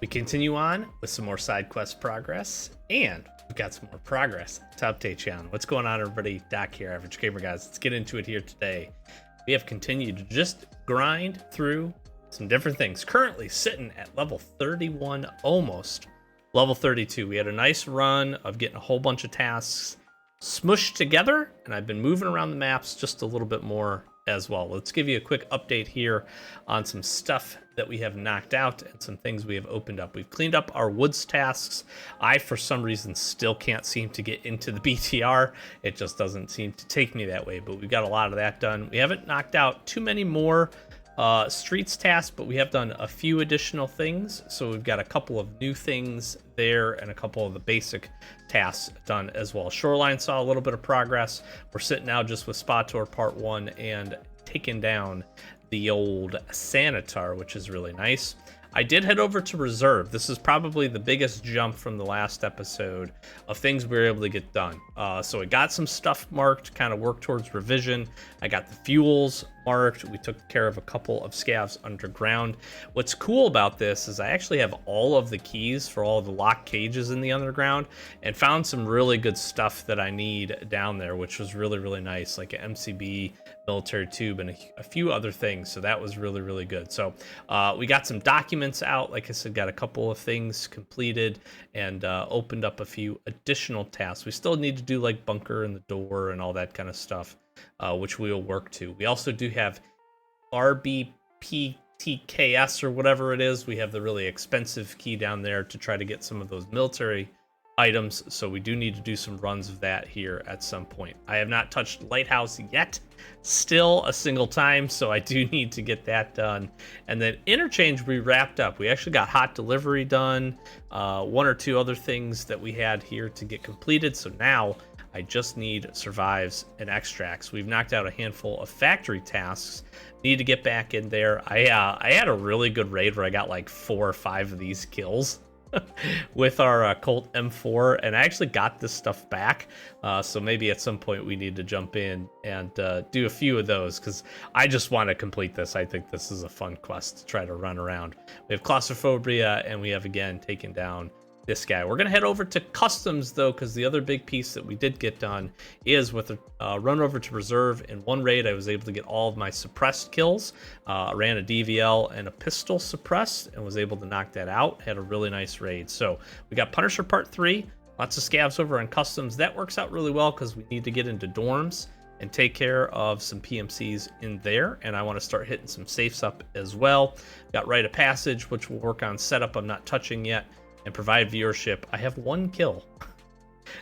We continue on with some more side quest progress, and we've got some more progress to update you on. What's going on, everybody? Doc here, Average Gamer Guys. Let's get into it here today. We have continued to just grind through some different things. Currently sitting at level 31, almost level 32. We had a nice run of getting a whole bunch of tasks smushed together, and I've been moving around the maps just a little bit more as well. Let's give you a quick update here on some stuff that we have knocked out and some things we have opened up. We've cleaned up our woods tasks. I, for some reason, still can't seem to get into the BTR. It just doesn't seem to take me that way, but we've got a lot of that done. We haven't knocked out too many more streets tasks, but we have done a few additional things. So we've got a couple of new things there and a couple of the basic tasks done as well. Shoreline saw a little bit of progress. We're sitting now just with Spot Tour Part 1 and taking down the old Sanitar, which is really nice. I did head over to Reserve. This is probably the biggest jump from the last episode of things we were able to get done. So I got some stuff marked, kind of worked towards revision. I got the fuels marked. We took care of a couple of scavs underground. What's cool about this is I actually have all of the keys for all the locked cages in the underground and found some really good stuff that I need down there, which was really, really nice, like an MCB, military tube, and a few other things. So that was really, really good. So we got some documents out. Like I said, got a couple of things completed and opened up a few additional tasks. We still need to do like bunker and the door and all that kind of stuff, which we will work to. We also do have RBPTKS or whatever it is. We have the really expensive key down there to try to get some of those military items, so we do need to do some runs of that here at some point. I have not touched Lighthouse yet, still a single time, so I do need to get that done. And then Interchange we wrapped up. We actually got hot delivery done, one or two other things that we had here to get completed, so now I just need survives and extracts. We've knocked out a handful of factory tasks. Need to get back in there. I had a really good raid where I got like 4 or 5 of these kills with our Colt M4, and I actually got this stuff back. So maybe at some point we need to jump in and do a few of those, because I just want to complete this. I think this is a fun quest to try to run around. We have claustrophobia, and we have again taken down this guy. We're gonna head over to customs though, because the other big piece that we did get done is with a run over to reserve. In one raid I was able to get all of my suppressed kills. Ran a DVL and a pistol suppressed and was able to knock that out. Had a really nice raid. So we got Punisher Part 3, lots of scavs over on customs. That works out really well because we need to get into dorms and take care of some PMCs in there, and I want to start hitting some safes up as well. Got Rite of Passage, which we'll work on setup. I'm not touching yet. And provide viewership. I have 1 kill.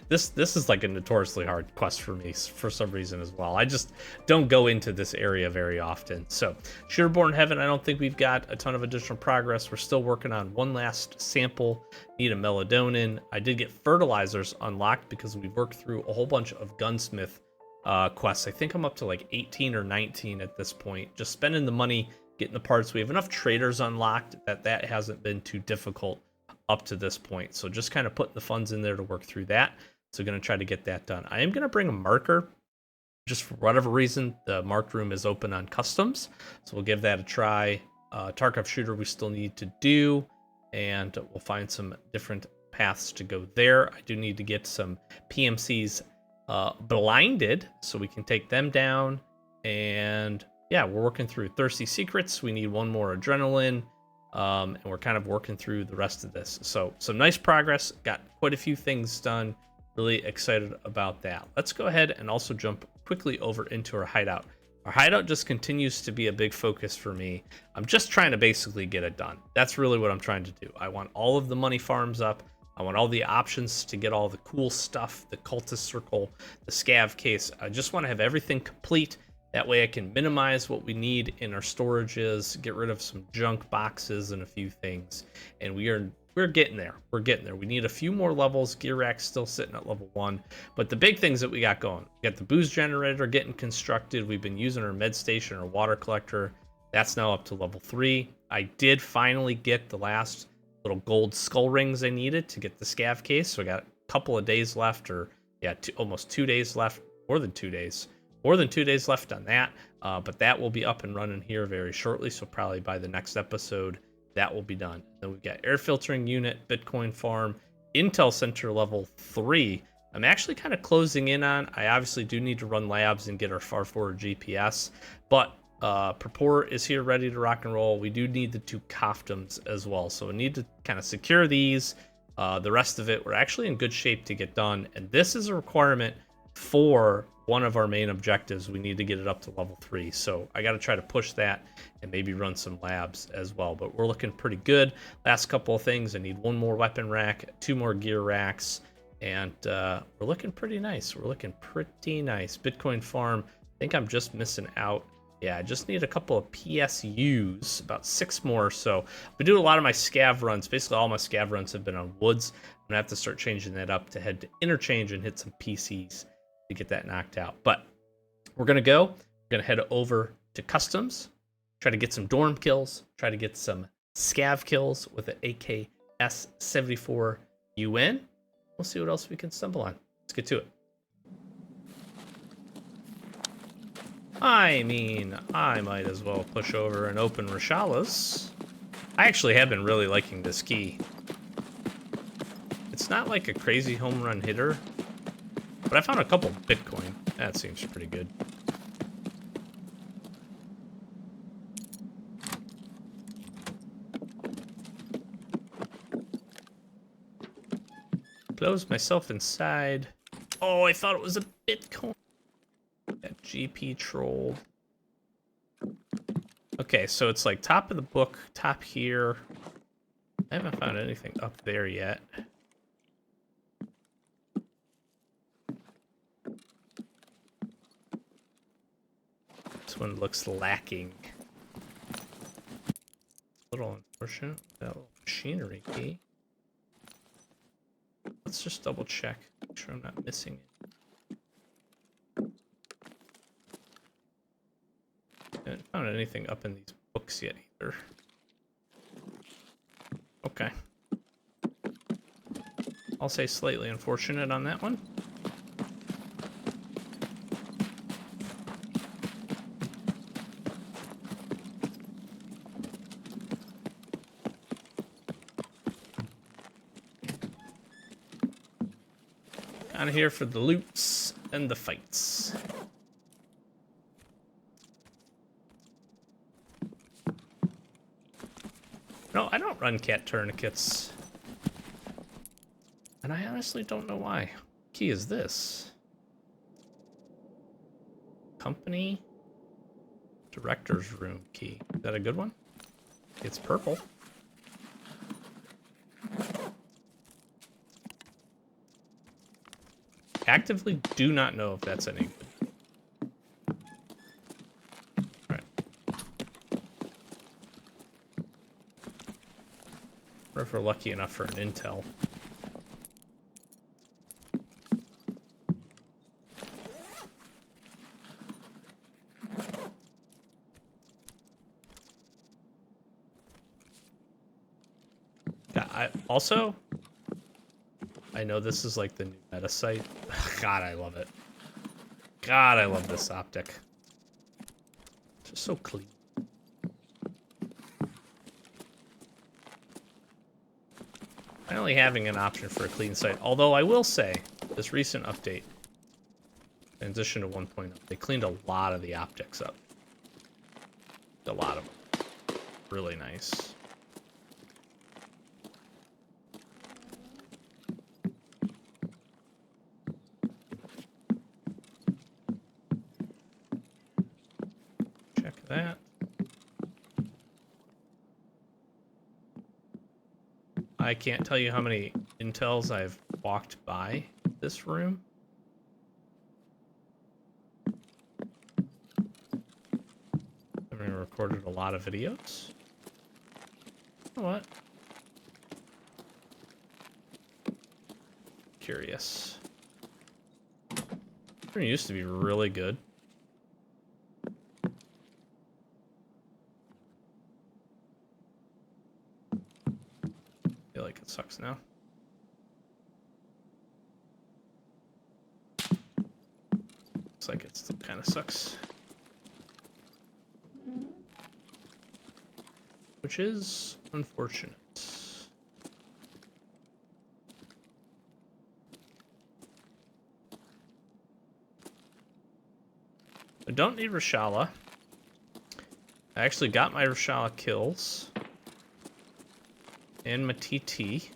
This is like a notoriously hard quest for me for some reason as well. I just don't go into this area very often. So Shooterborn Heaven, I don't think we've got a ton of additional progress. We're still working on one last sample. Need a Melatonin. I did get fertilizers unlocked because we worked through a whole bunch of gunsmith quests. I think I'm up to like 18 or 19 at this point. Just spending the money, getting the parts. We have enough traders unlocked that hasn't been too difficult up to this point. So just kind of putting the funds in there to work through that. So going to try to get that done. I am going to bring a marker. Just for whatever reason, the marked room is open on customs. So we'll give that a try. Tarkov shooter we still need to do. And we'll find some different paths to go there. I do need to get some PMCs blinded so we can take them down. And yeah, we're working through Thirsty Secrets. We need 1 more adrenaline. And we're kind of working through the rest of this. So some nice progress, got quite a few things done. Really excited about that. Let's go ahead and also jump quickly over into our hideout. Our hideout just continues to be a big focus for me. I'm just trying to basically get it done. That's really what I'm trying to do. I want all of the money farms up. I want all the options to get all the cool stuff, the cultist circle, the scav case. I just want to have everything complete. That way I can minimize what we need in our storages, get rid of some junk boxes and a few things. And we're getting there. We're getting there. We need a few more levels. Gear rack's still sitting at level 1. But the big things that we got going. We got the booze generator getting constructed. We've been using our med station, our water collector. That's now up to level 3. I did finally get the last little gold skull rings I needed to get the scav case. So I got a couple of days left, or yeah, almost 2 days left, more than 2 days. More than 2 days left on that, but that will be up and running here very shortly. So probably by the next episode, that will be done. Then we've got air filtering unit, Bitcoin farm, Intel Center level 3. I'm actually kind of closing in on. I obviously do need to run labs and get our far forward GPS, but Purport is here ready to rock and roll. We do need the 2 Koftoms as well, so we need to kind of secure these. The rest of it, we're actually in good shape to get done, and this is a requirement for one of our main objectives. We need to get it up to level 3, so I got to try to push that and maybe run some labs as well, but we're looking pretty good. Last couple of things, I need 1 more weapon rack, 2 more gear racks, and we're looking pretty nice. Bitcoin farm, I think I'm just missing out. Yeah, I just need a couple of PSUs, about 6 more. So I've been doing a lot of my scav runs. Basically, all my scav runs have been on woods. I'm gonna have to start changing that up to head to interchange and hit some PCs to get that knocked out. But we're gonna head over to customs, try to get some dorm kills, try to get some scav kills with an AKS-74 UN. We'll see what else we can stumble on. Let's get to it. I mean, I might as well push over and open Rashala's. I actually have been really liking this key. It's not like a crazy home run hitter, but I found a couple Bitcoin. That seems pretty good. Close myself inside. Oh, I thought it was a Bitcoin. Got GP trolled. Okay, so it's like top of the book, top here. I haven't found anything up there yet. This one looks lacking. A little unfortunate. That little machinery key. Let's just double check. Make sure I'm not missing it. I haven't found anything up in these books yet either. Okay. I'll say slightly unfortunate on that one. Out of here for the loots and the fights. No, I don't run cat tourniquets. And I honestly don't know why. What key is this? Company director's room key. Is that a good one? It's purple. Actively do not know if that's any good. Alright. Or if we're lucky enough for an intel. Yeah, I know this is like the new meta site. God, I love it. God, I love this optic. It's just so clean. Finally having an option for a clean site. Although I will say, this recent update, transition to 1.0, they cleaned a lot of the optics up. A lot of them. Really nice. That. I can't tell you how many intels I've walked by this room. I've recorded a lot of videos. You know what? Curious. It used to be really good. Like it sucks now. Looks like it still kind of sucks. which is unfortunate. I don't need Rashala. I actually got my Rashala kills. And my TT.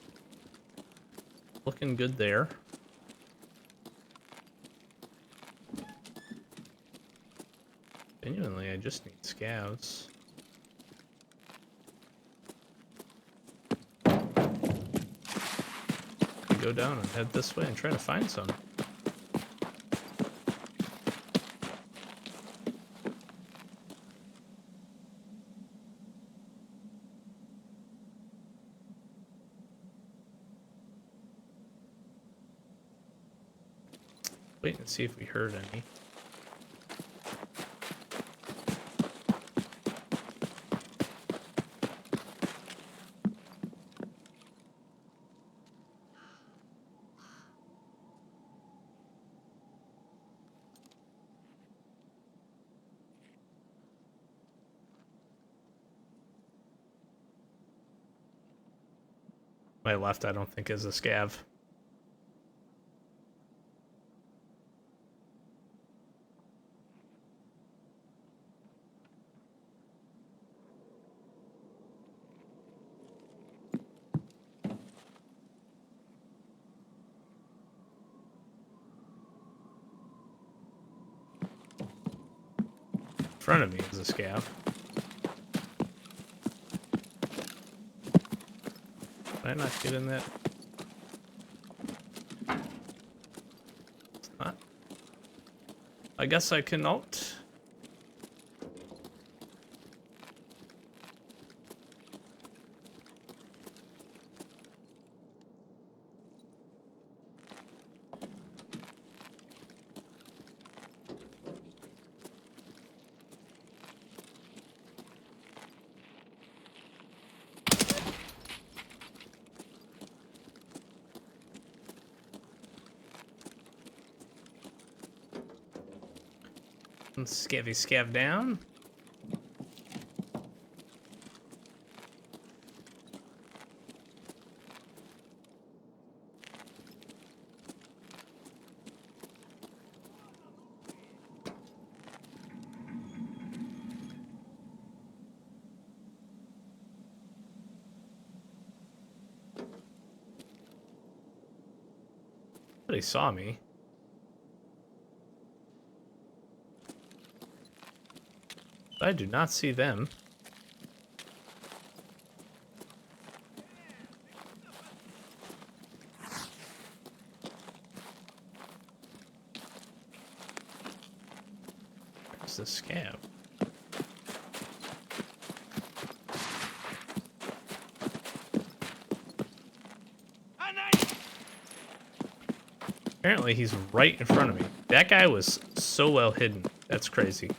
Looking good there. Genuinely, I just need scavs. Go down and head this way and try to find some. Wait and see if we heard any. My left, I don't think, is a scav. In front of me is a scav. Did I not get in that? It's not. I guess I cannot. Scavvy scav down. But he saw me. I do not see them. Where's the scab? Apparently he's right in front of me. That guy was so well hidden. That's crazy.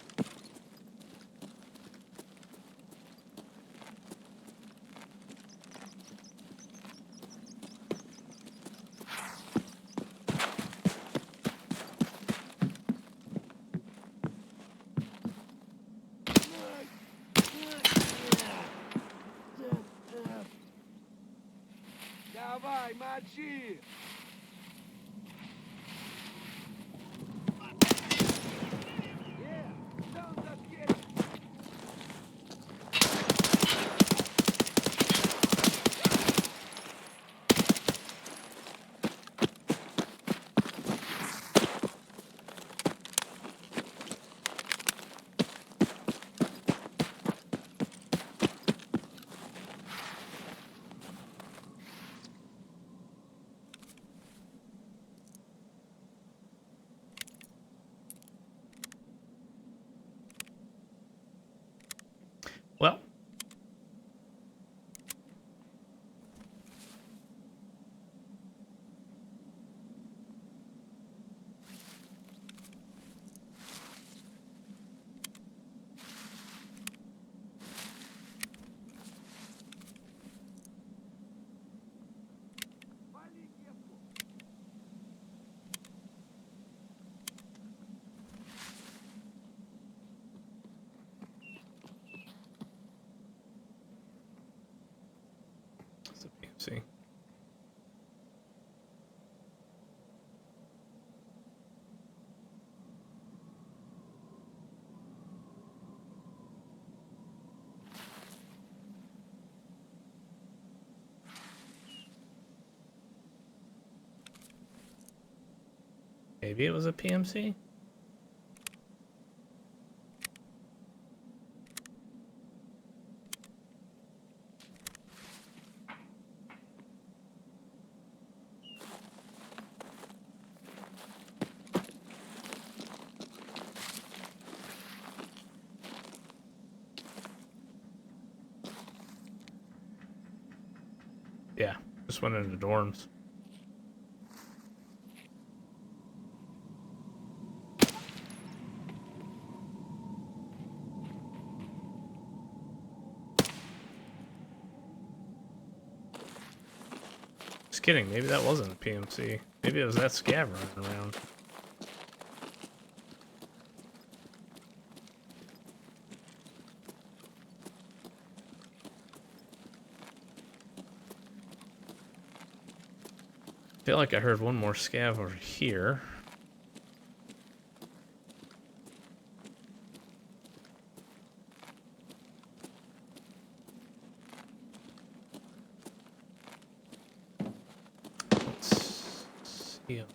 Давай, мочи! See. Maybe it was a PMC? Yeah, just went into dorms. Just kidding, maybe that wasn't a PMC. Maybe it was that scav running around. I feel like I heard one more scav over here. Let's see him.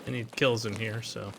I need kills in here, so.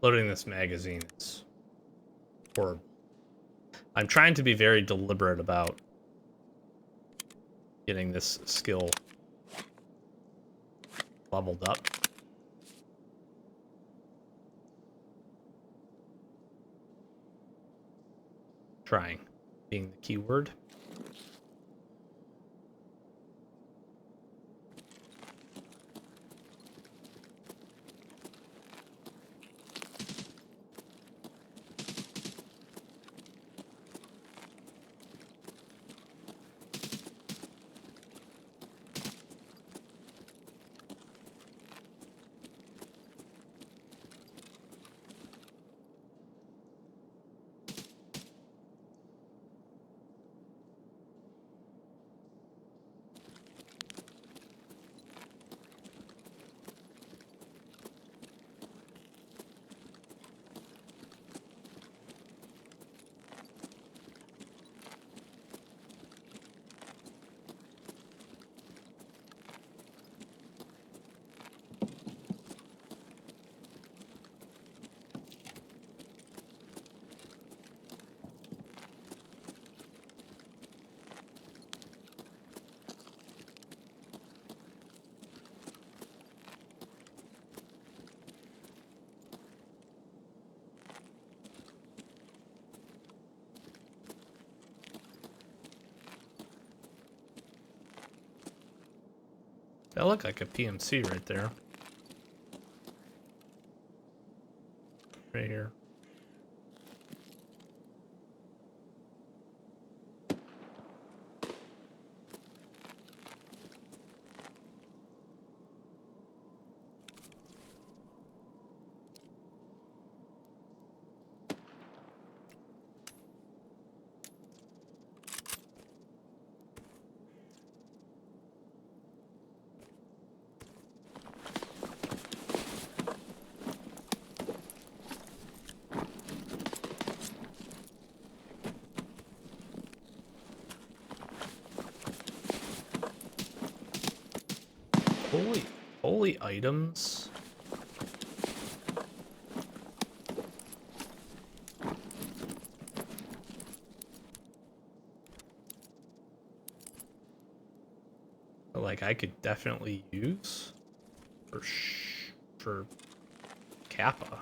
Loading this magazine is horrible. I'm trying to be very deliberate about getting this skill leveled up. Trying, being the key word. That looked like a PMC right there. Right here. holy items. Like I could definitely use for Kappa.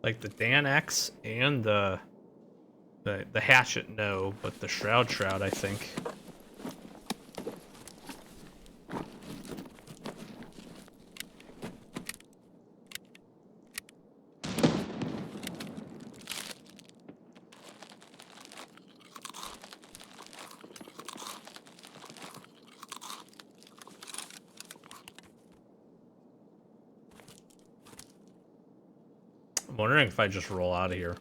Like the Dan X and the hatchet, no, but the shroud, I think. I'm wondering if I just roll out of here.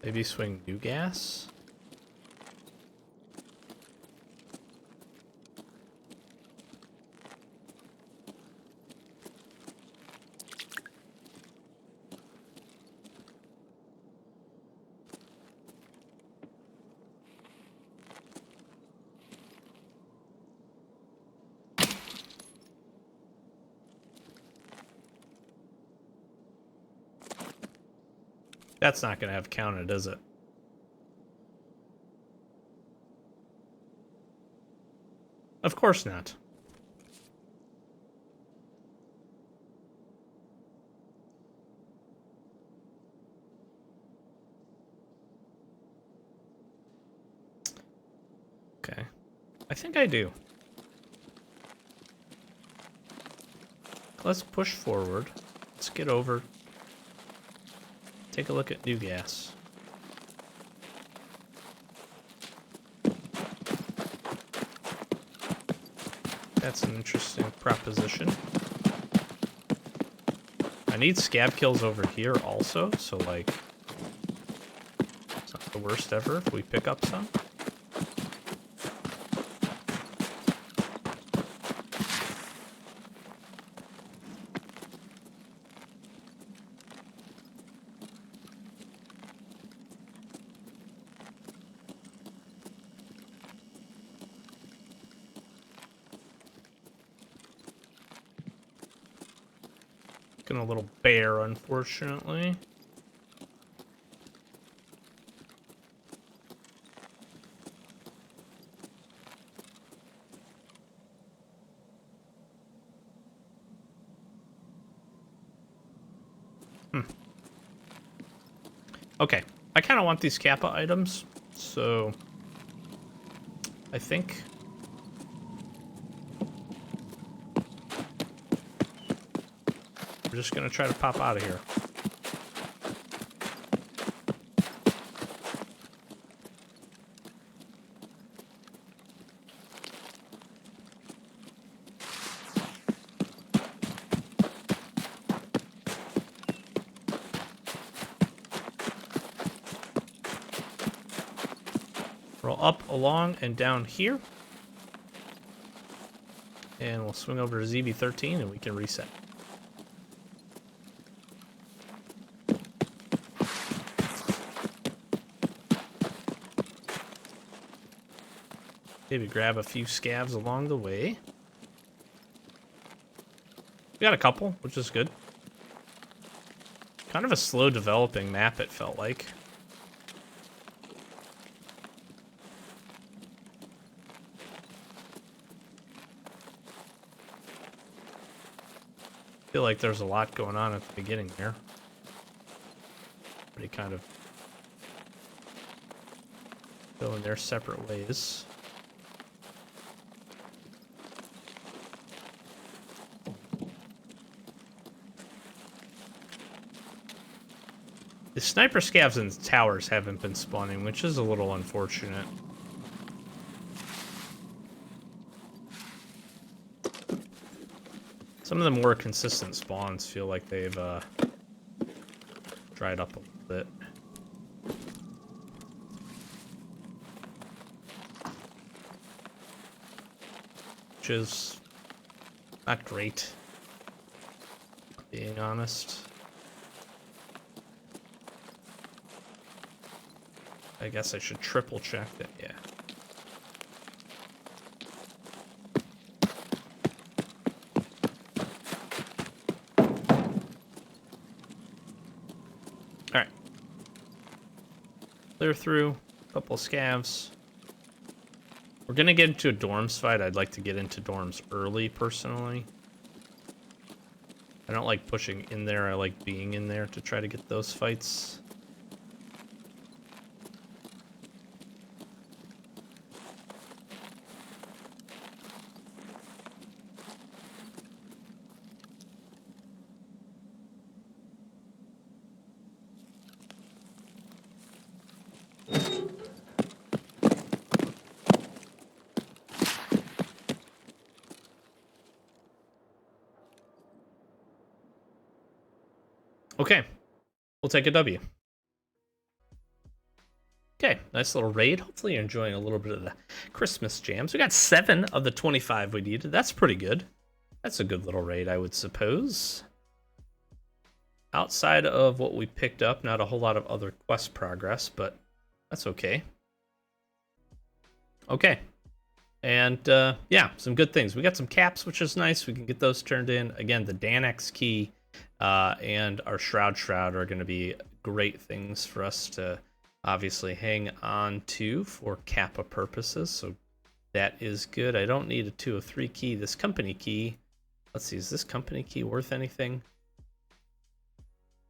Maybe swing new gas? That's not going to have counted, is it? Of course not. Okay. I think I do. Let's push forward. Let's get over. Take a look at new gas. That's an interesting proposition. I need scab kills over here also, so like, it's not the worst ever if we pick up some. A little bare, unfortunately. Okay, I kind of want these Kappa items, so I think we're just gonna try to pop out of here. Roll up, along, and down here. And we'll swing over to ZB13 and we can reset. Maybe grab a few scavs along the way. We got a couple, which is good. Kind of a slow developing map, it felt like. feel like there's a lot going on at the beginning there. Pretty kind of going their separate ways. The sniper scavs and towers haven't been spawning, which is a little unfortunate. Some of the more consistent spawns feel like they've dried up a little bit. Which is not great, being honest. I guess I should triple check that, yeah. Alright. Clear through, a couple of scavs. We're gonna get into a dorms fight. I'd like to get into dorms early, personally. I don't like pushing in there, I like being in there to try to get those fights. Okay, we'll take a W. Okay, nice little raid. Hopefully you're enjoying a little bit of the Christmas jams. We got 7 of the 25 we needed. That's pretty good. That's a good little raid, I would suppose. Outside of what we picked up, not a whole lot of other quest progress, but that's okay. Okay. And yeah, some good things. We got some caps, which is nice. We can get those turned in. Again, the Danex key and our Shroud are going to be great things for us to obviously hang on to for Kappa purposes. So that is good. I don't need a 203 key. This company key, let's see, is this company key worth anything?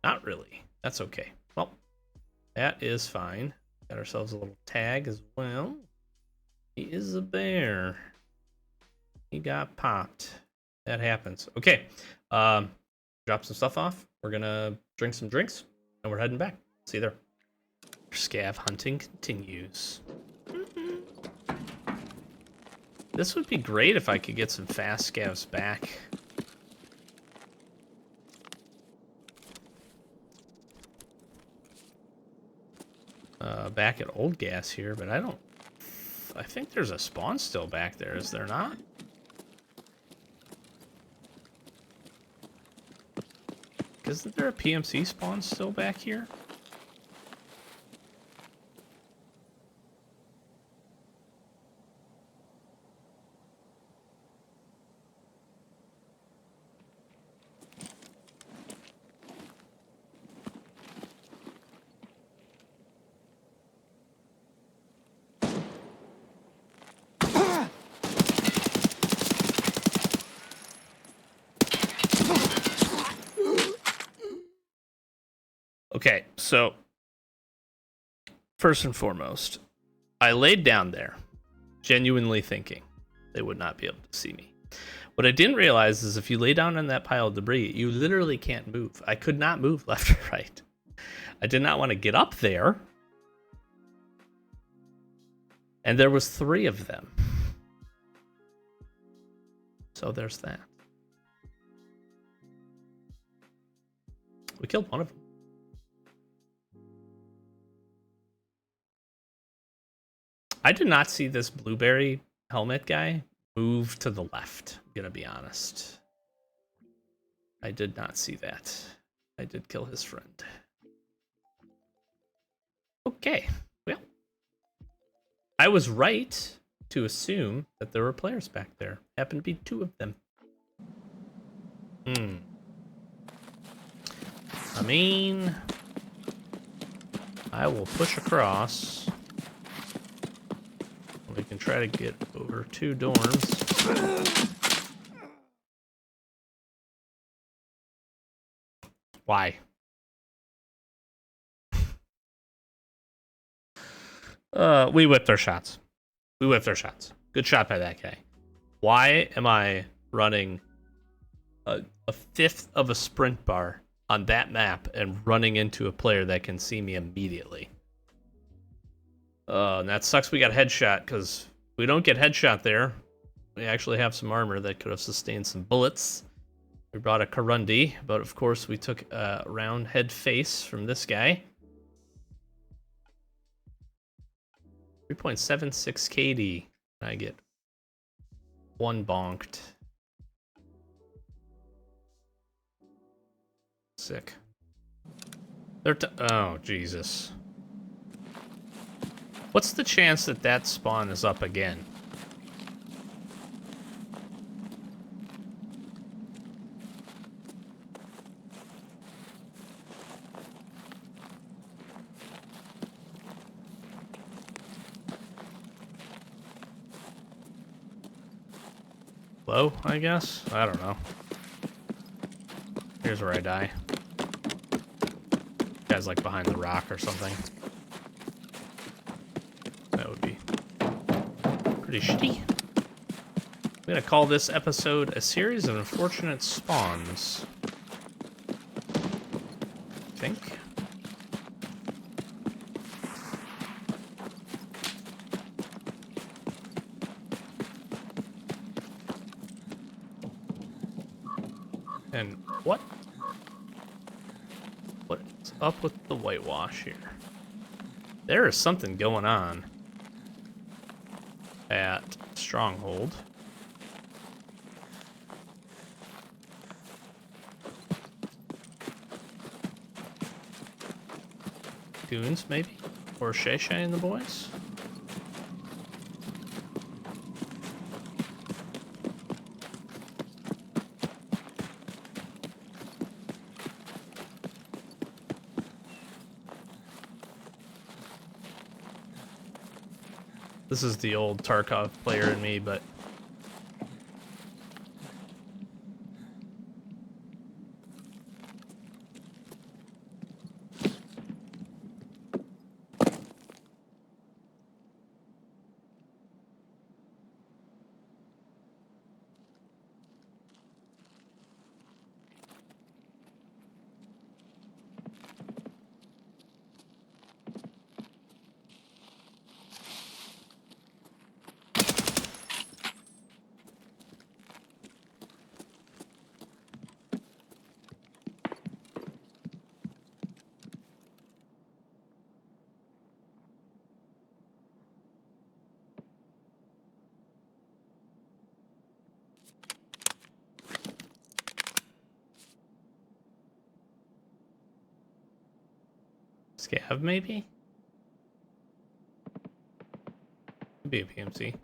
Not really. That's okay. Well, that is fine. Got ourselves a little tag as well. He is a bear. He got popped. That happens. Okay. Drop some stuff off. We're gonna drink some drinks, and we're heading back. See you there. Scav hunting continues. This would be great if I could get some fast scavs back. Back at Old Gas here, but I think there's a spawn still back there, is there not? Isn't there a PMC spawn still back here? Okay, so first and foremost, I laid down there, genuinely thinking they would not be able to see me. What I didn't realize is if you lay down on that pile of debris, you literally can't move. I could not move left or right. I did not want to get up there. And there was 3 of them. So there's that. We killed one of them. I did not see this blueberry helmet guy move to the left, I'm gonna be honest. I did not see that. I did kill his friend. Okay, well. I was right to assume that there were players back there. Happened to be 2 of them. I mean, I will push across. We can try to get over 2 dorms. Why? We whipped our shots. We whipped our shots. Good shot by that guy. Why am I running a fifth of a sprint bar on that map and running into a player that can see me immediately? And that sucks we got headshot, because we don't get headshot there. We actually have some armor that could have sustained some bullets. We brought a Karundi, but of course we took a round head face from this guy. 3.76 KD. I get one bonked. Sick. Oh, Jesus. What's the chance that that spawn is up again? Low, I guess? I don't know. Here's where I die. Guy's like behind the rock or something. That would be pretty shitty. I'm gonna call this episode A Series of Unfortunate Spawns. I think. And what? What's up with the whitewash here? There is something going on at Stronghold. Goons, maybe? Or Shay Shay and the boys? This is the old Tarkov player in me, but Scav maybe? Could be a PMC.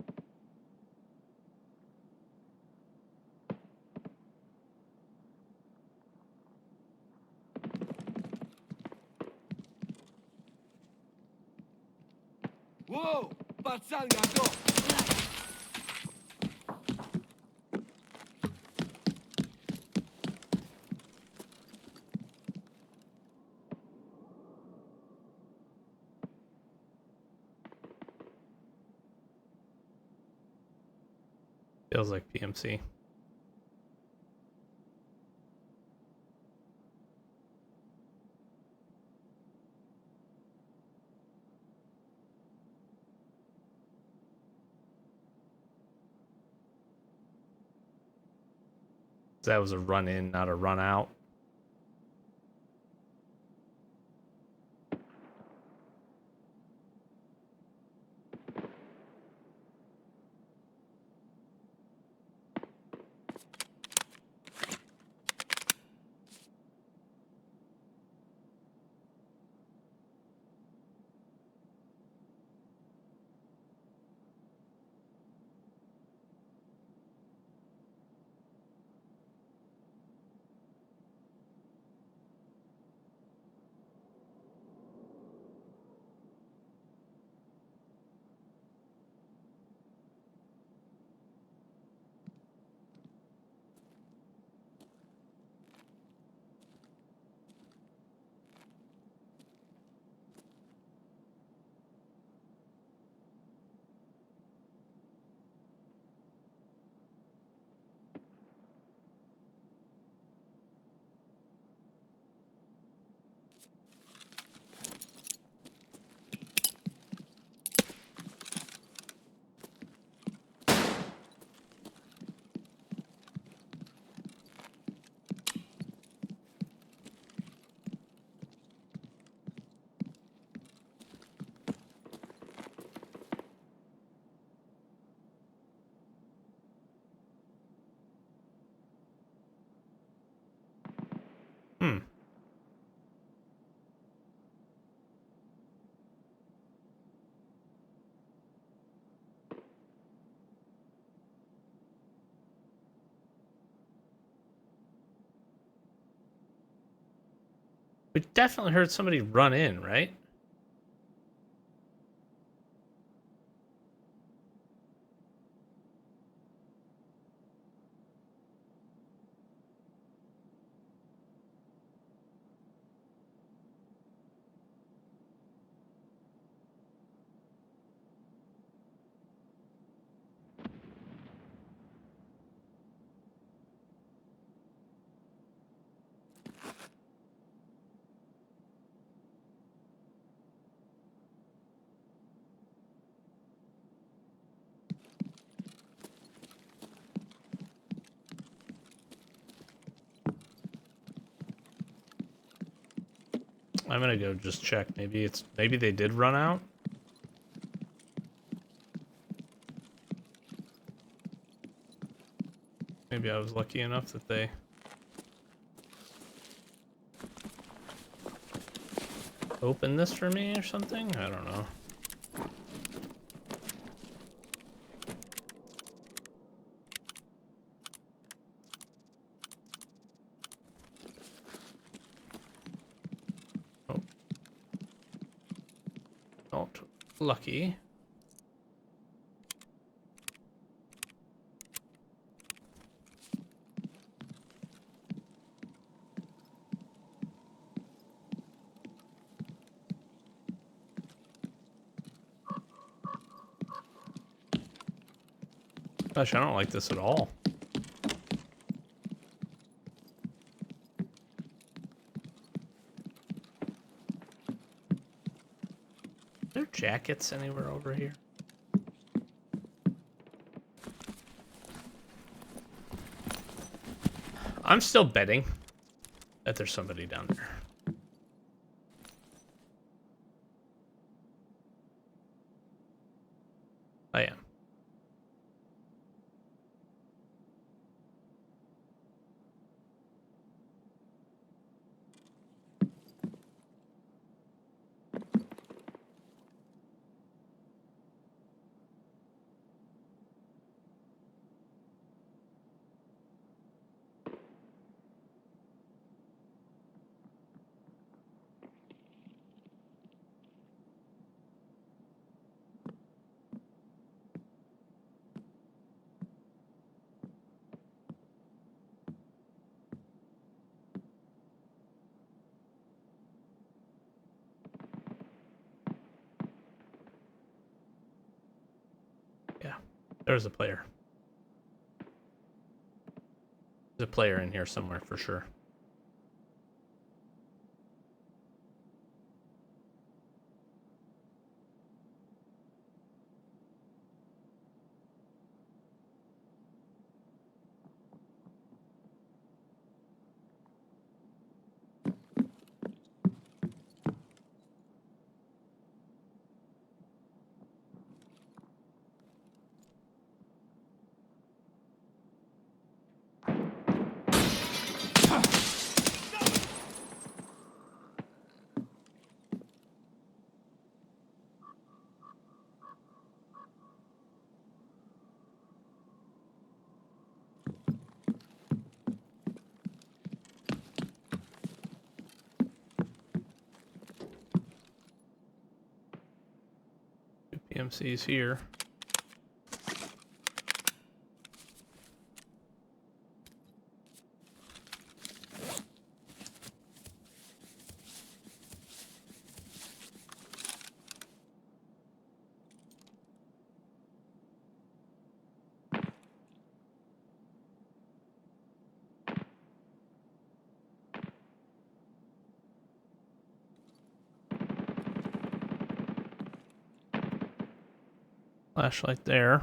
Whoa! Пацан готов! Feels like PMC. That was a run in, not a run out. Hmm. We definitely heard somebody run in, right? I'm gonna go just check. Maybe they did run out. Maybe I was lucky enough that they opened this for me or something. I don't know. Oh, not lucky. Gosh, I don't like this at all. Are there jackets anywhere over here? I'm still betting that there's somebody down there. I am. Yeah, there's a player. There's a player in here somewhere for sure. Two PMCs here. Flashlight there.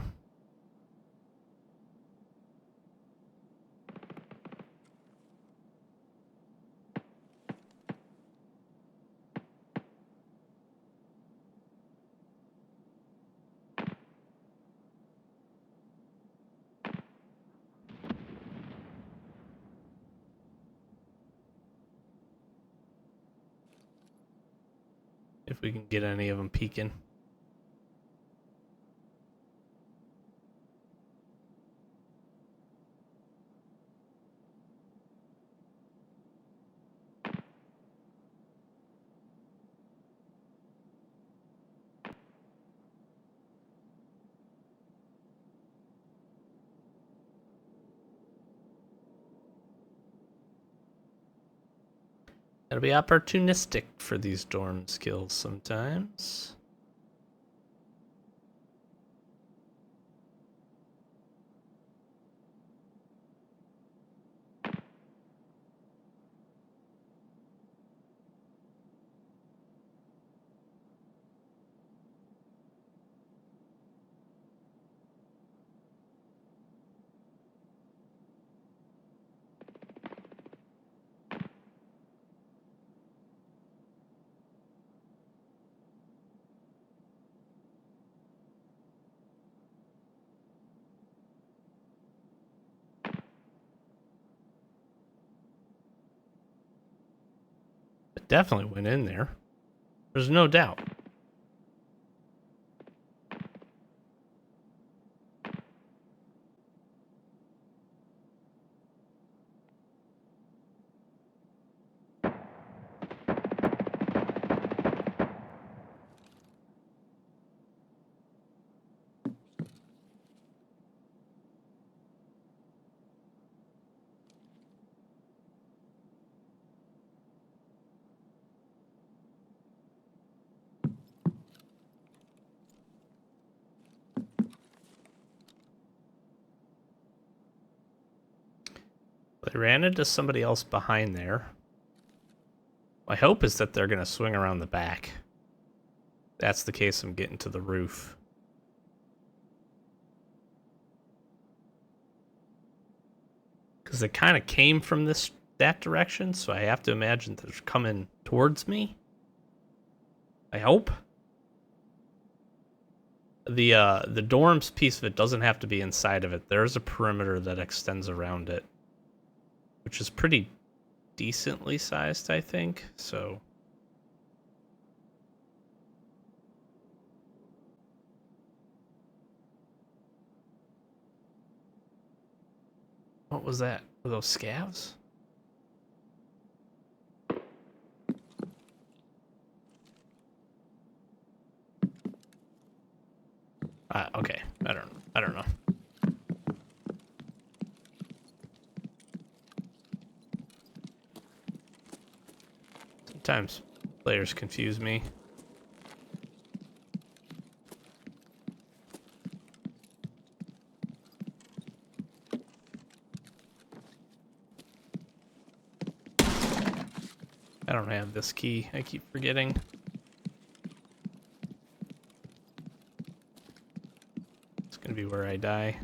if we can get any of them peeking. Gotta be opportunistic for these dorm skills sometimes. It definitely went in there. There's no doubt. They ran into somebody else behind there. My hope is that they're going to swing around the back. If that's the case, I'm getting to the roof. Because they kind of came from that direction, so I have to imagine they're coming towards me. I hope. The dorms piece of it doesn't have to be inside of it. There's a perimeter that extends around it, which is pretty decently sized, I think. So what was that? Were those scavs? Okay. I don't know. Sometimes players confuse me. I don't have this key. I keep forgetting. It's gonna be where I die.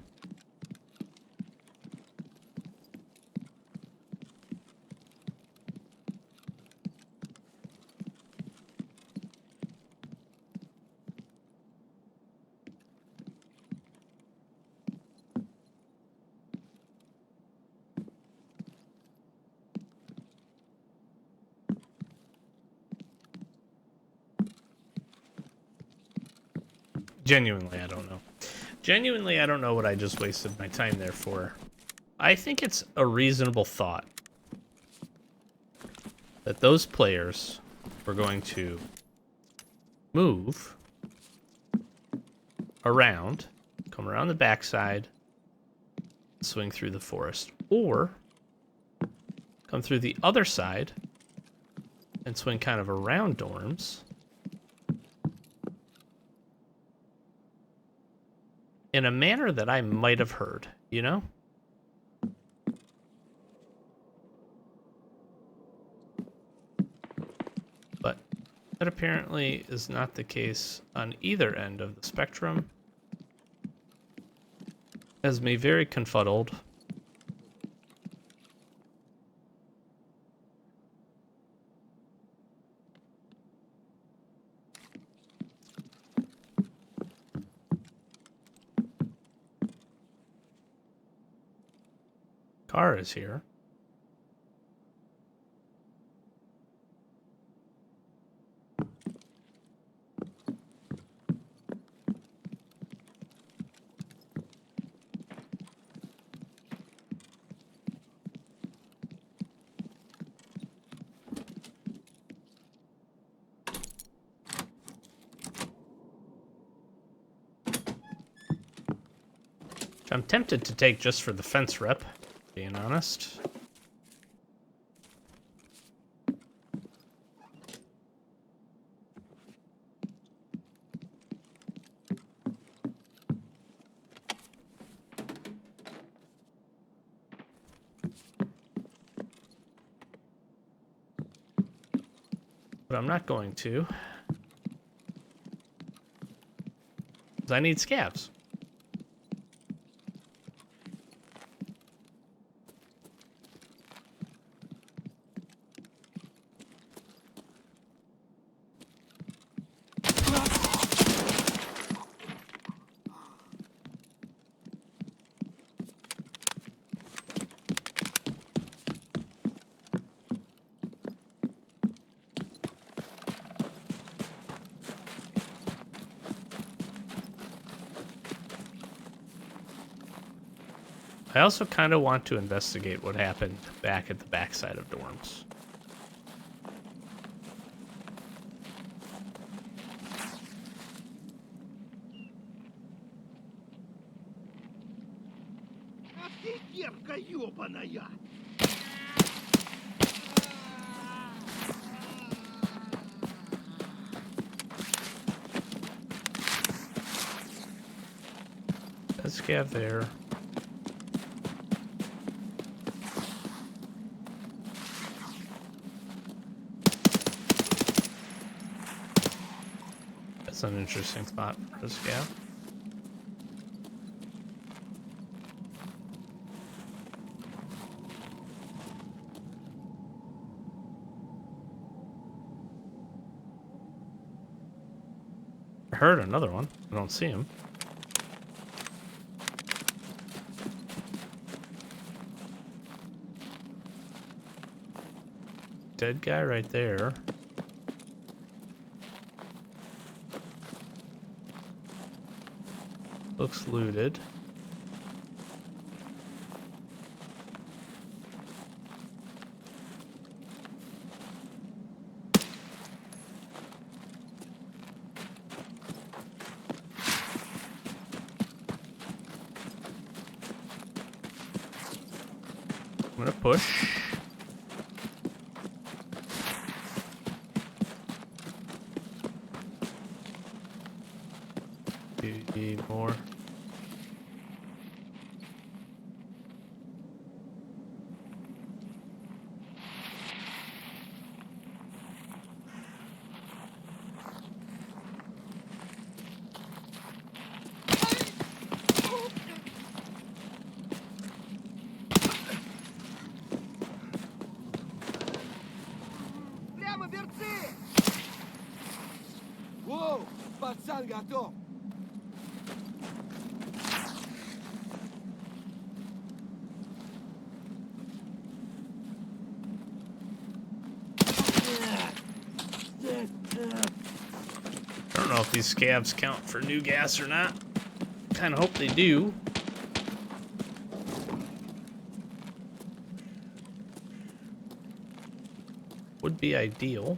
Genuinely, I don't know. Genuinely, I don't know what I just wasted my time there for. I think it's a reasonable thought that those players were going to move around, come around the backside, swing through the forest, or come through the other side and swing kind of around dorms in a manner that I might have heard, you know? But that apparently is not the case on either end of the spectrum. Has me very confuddled. Car is here. Which I'm tempted to take just for the fence rep, being honest. But I'm not going to. Because I need scabs. I also kind of want to investigate what happened back at the backside of dorms. Офигевка ёбаная! Let's scav there. That's an interesting spot for a scav. I heard another one. I don't see him. Dead guy right there. Looks looted. I'm gonna push. Do you need more? Прямо берцы! Воу! Пацан готов! I don't know if these scabs count for new gas or not. Kind of hope they do. Would be ideal.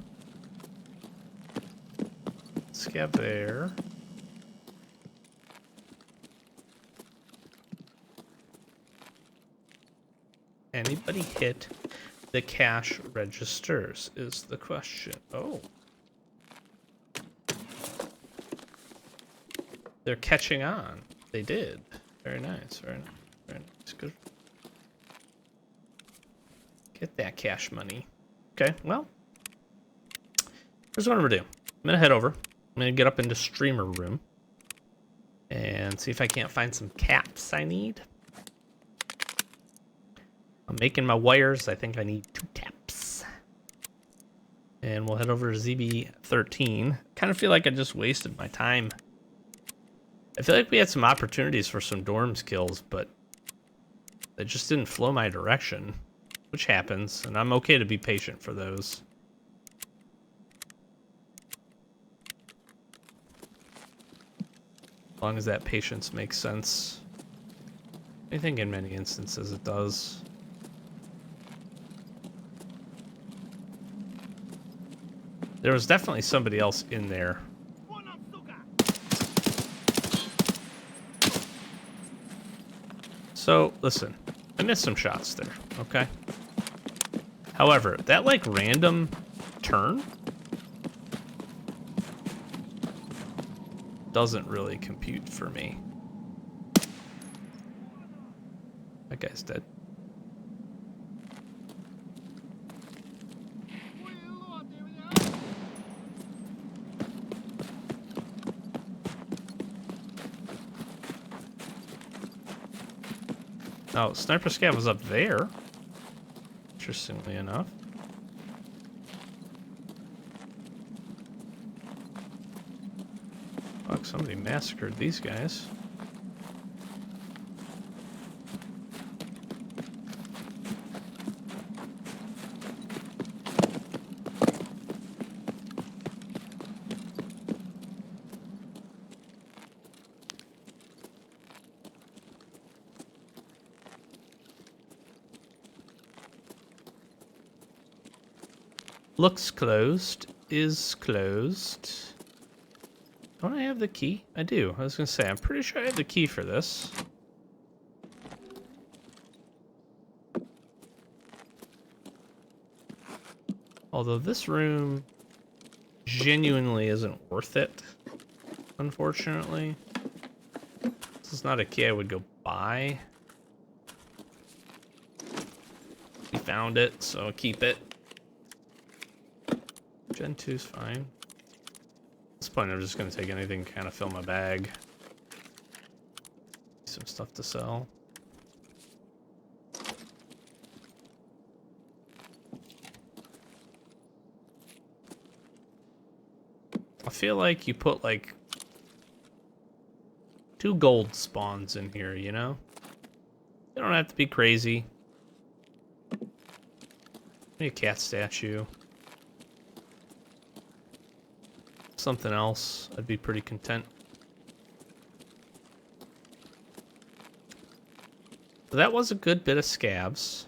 Scab there. Anybody hit the cash registers is the question. Oh. They're catching on. They did. Very nice, very nice, very nice. Good. Get that cash money. Okay, well. Here's what I'm gonna do. I'm gonna head over. I'm gonna get up into streamer room. And see if I can't find some caps I need. I'm making my wires. I think I need 2 taps. And we'll head over to ZB13. Kind of feel like I just wasted my time. I feel like we had some opportunities for some dorms kills, but they just didn't flow my direction, which happens, and I'm okay to be patient for those. As long as that patience makes sense. I think in many instances it does. There was definitely somebody else in there. So, listen, I missed some shots there, okay? However, that, like, random turn doesn't really compute for me. That guy's dead. Oh, Sniper Scav was up there. Interestingly enough. Fuck, somebody massacred these guys. Looks closed. Is closed. Don't I have the key? I do. I was gonna say, I'm pretty sure I have the key for this. Although this room genuinely isn't worth it, unfortunately. This is not a key I would go buy. We found it, so I'll keep it. Gen 2's fine. At this point, I'm just going to take anything, kind of fill my bag. Some stuff to sell. I feel like you put, like, 2 gold spawns in here, you know? They don't have to be crazy. Maybe a cat statue. Something else, I'd be pretty content. So that was a good bit of scabs.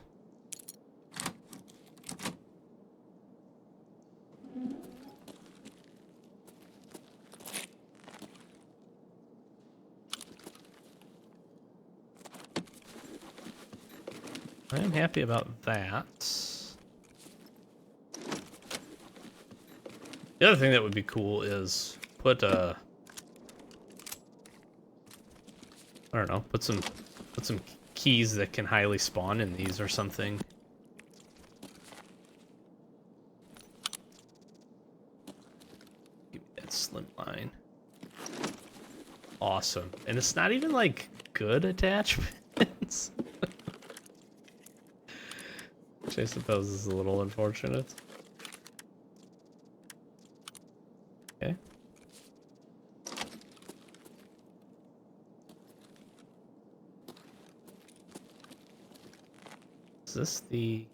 I am happy about that. The other thing that would be cool is put I don't know, put some keys that can highly spawn in these or something. Give me that slim line. Awesome. And it's not even like good attachments. Which I suppose is a little unfortunate. Okay. Is this the...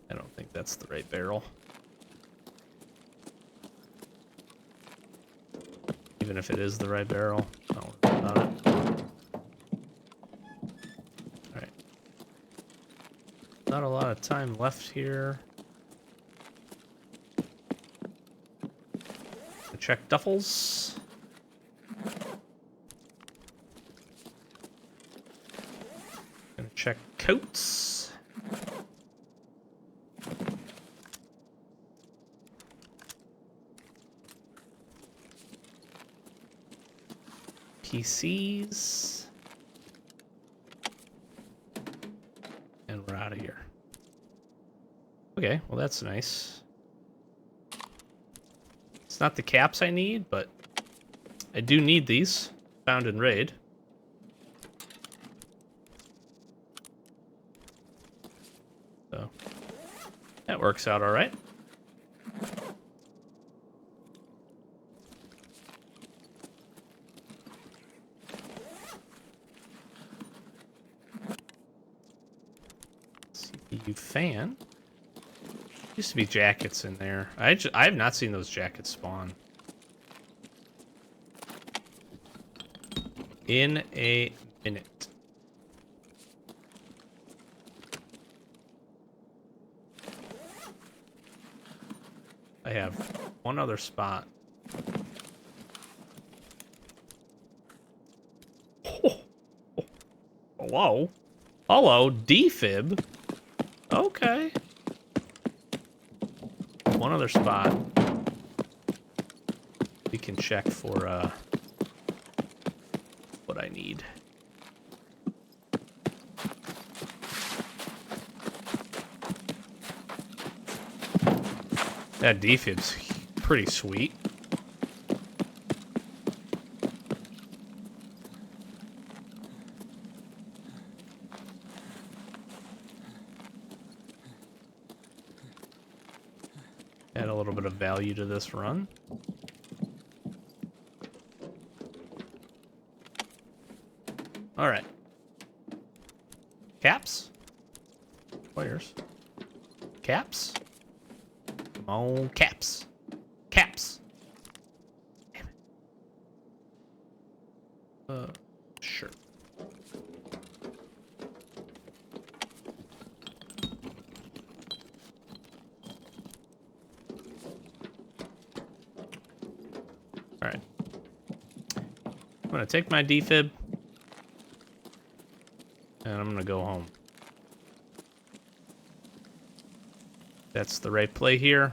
I don't think that's the right barrel. Even if it is the right barrel, don't worry about it. Alright. Not a lot of time left here. Check duffels. Gonna check coats. PCs. And we're out of here. Okay, well that's nice. It's not the caps I need, but I do need these. Found in raid. So that works out all right. CPU fan. Used to be jackets in there. I have not seen those jackets spawn. In a minute. I have one other spot. Oh. Hello? Hello, defib. Okay. One other spot. We can check for what I need. That defib's pretty sweet. Add a little bit of value to this run. All right. Caps. Wires. Caps. Come on, caps. Caps. Damn it. Sure. All right. I'm gonna take my defib, and I'm gonna go home. That's the right play here.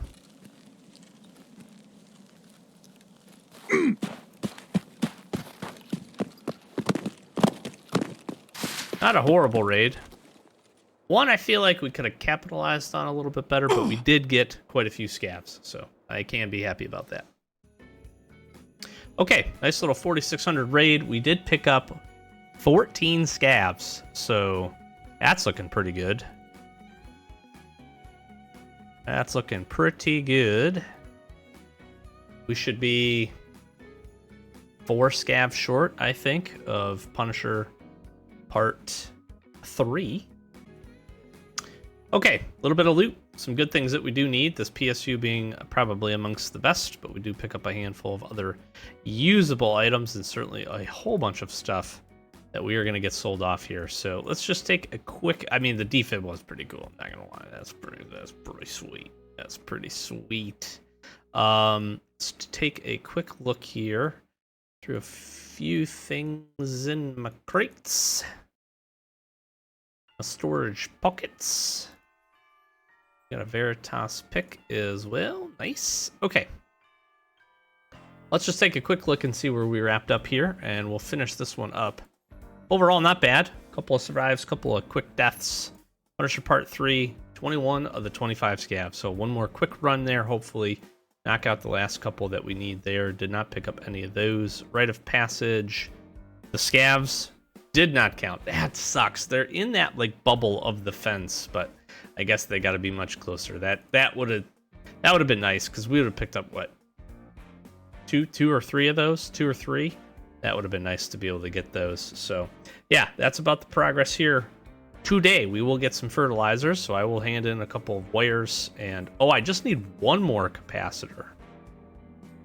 Not a horrible raid. One I feel like we could have capitalized on a little bit better, but we did get quite a few scavs, so I can be happy about that. Okay, nice little 4,600 raid. We did pick up 14 scavs, so that's looking pretty good. That's looking pretty good. We should be 4 scavs short, I think, of Punisher Part 3. Okay, a little bit of loot. Some good things that we do need. This PSU being probably amongst the best, but we do pick up a handful of other usable items and certainly a whole bunch of stuff that we are going to get sold off here. So let's just take a quick... I mean, the defib was pretty cool. I'm not going to lie. That's pretty sweet. That's pretty sweet. Let's take a quick look here through a few things in my crates. My storage pockets. Got a Veritas pick as well. Nice. Okay. Let's just take a quick look and see where we wrapped up here, and we'll finish this one up. Overall, not bad. Couple of survives, couple of quick deaths. Punisher Part 3, 21 of the 25 scavs. So one more quick run there, hopefully. Knock out the last couple that we need there. Did not pick up any of those. Rite of Passage. The scavs did not count. That sucks. They're in that like bubble of the fence, but I guess they got to be much closer. That would have been nice because we would have picked up what, two or three of those, 2 or 3. That would have been nice to be able to get those. So yeah, that's about the progress here today. We will get some fertilizers, so I will hand in a couple of wires, and I just need one more capacitor.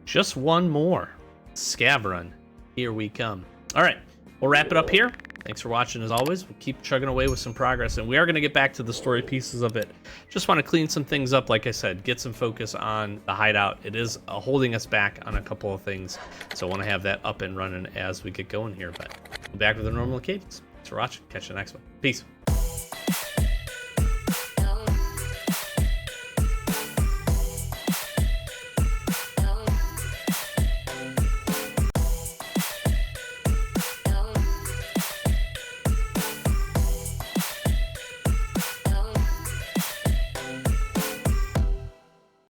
Just one more. Scav run. Here we come. All right, we'll wrap it up here. Thanks for watching as always. We'll keep chugging away with some progress, and we are going to get back to the story pieces of it. Just want to clean some things up, like I said, get some focus on the hideout. It is holding us back on a couple of things, so I want to have that up and running as we get going here, but we'll be back with a normal cadence. Thanks for watching. Catch you next one. Peace.